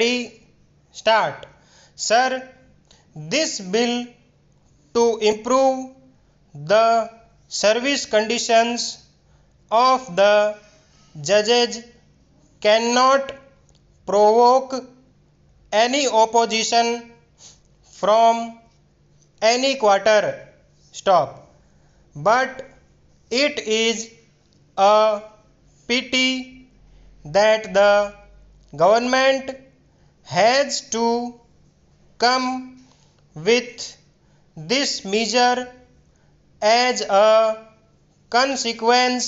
Ready, start. Sir, this bill to improve the service conditions of the judges cannot provoke any opposition from any quarter. Stop. But it is a pity that the government has to come with this measure as a consequence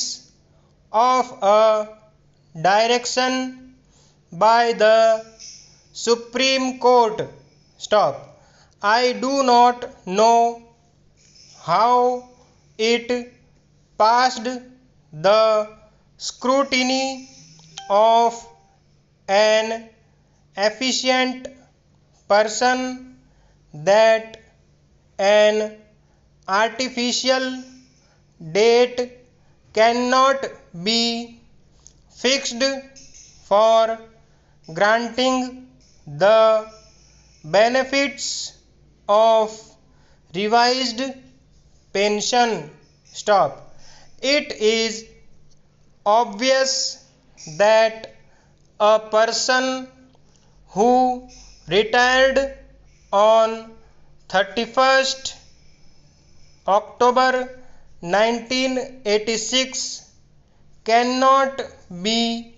of a direction by the Supreme Court. Stop. I do not know how it passed the scrutiny of an efficient person that an artificial date cannot be fixed for granting the benefits of revised pension. Stop. It is obvious that a person who retired on 31st October 1986 cannot be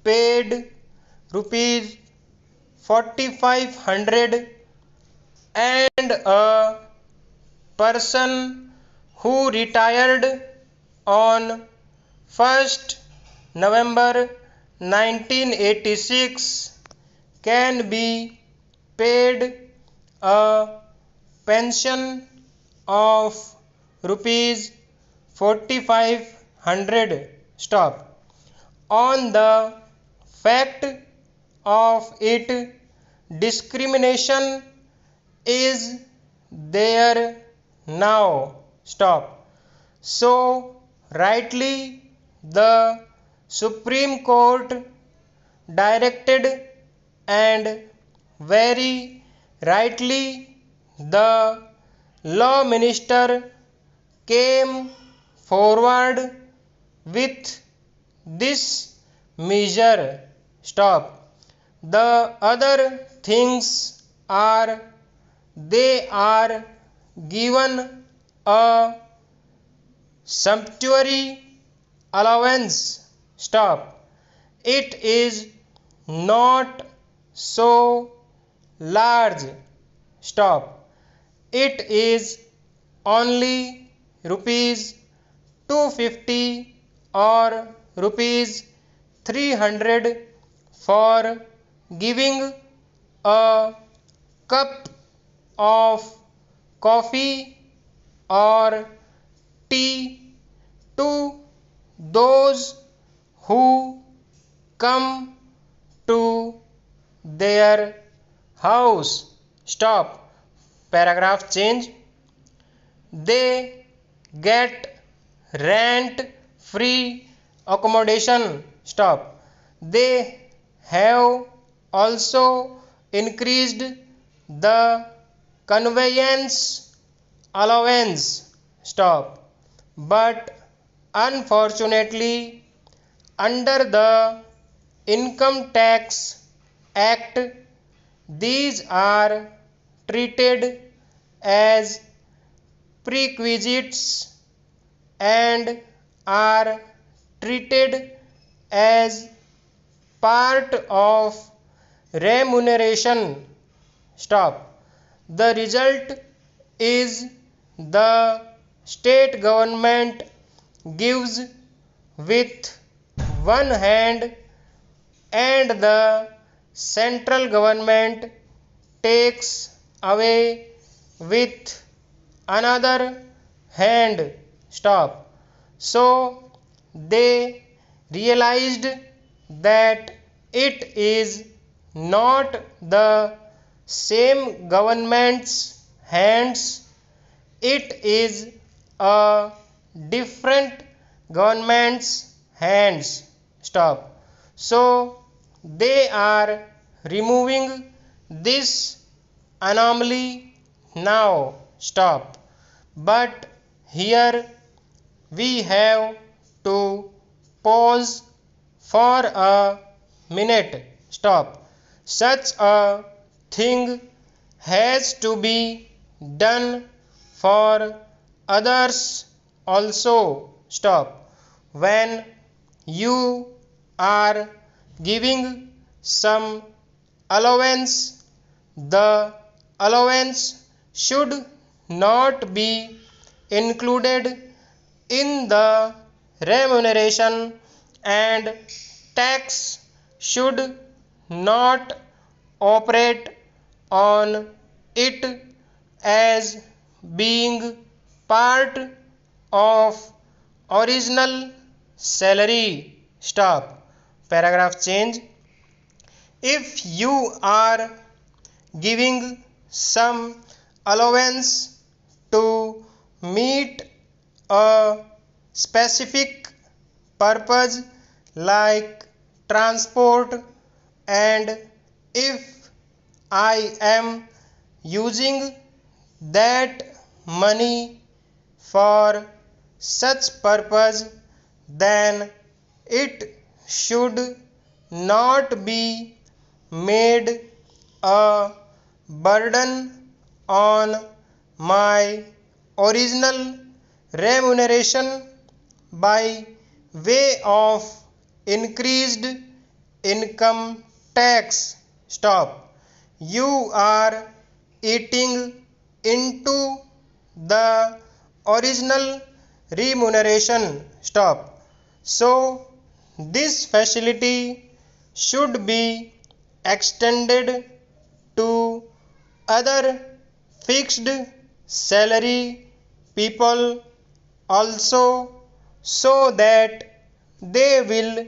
paid rupees 4500 and a person who retired on 1st November 1986 can be paid a pension of rupees 4500. Stop. On the fact of it, discrimination is there now. Stop. So rightly the Supreme Court directed, and very rightly the law minister came forward with this measure. Stop. The other things are they are given a sumptuary allowance. Stop. It is not so large. Stop. It is only rupees 250 or rupees 300 for giving a cup of coffee or tea to those who come to their house. Stop. Paragraph change. They get rent free accommodation. Stop. They have also increased the conveyance allowance. Stop. But unfortunately, under the Income Tax Act, these are treated as prerequisites and are treated as part of remuneration. Stop. The result is the state government gives with one hand and the central government takes away with another hand. Stop. So they realized that it is not the same government's hands, it is a different government's hands. Stop. So they are removing this anomaly now. Stop. But here we have to pause for a minute. Stop. Such a thing has to be done for others also. Stop. When you are giving some allowance, the allowance should not be included in the remuneration, and tax should not operate on it as being part of original salary. Stop. Paragraph change. If you are giving some allowance to meet a specific purpose like transport, and if I am using that money for such purpose, then it should not be made a burden on my original remuneration by way of increased income tax. Stop. You are eating into the original remuneration. Stop. So this facility should be extended to other fixed salary people also, so that they will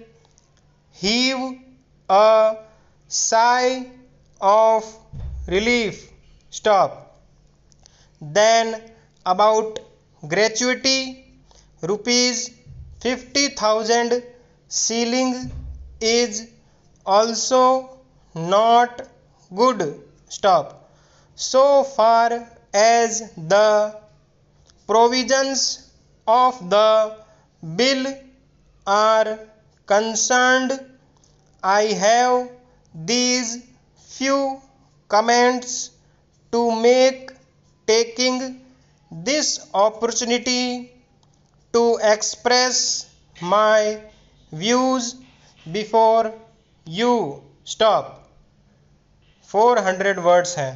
heave a sigh of relief. Stop. Then about gratuity, rupees 50,000 ceiling is also not good. Stop. So far as the provisions of the bill are concerned, I have these few comments to make, taking this opportunity to express my views before you. Stop. 400 words हैं.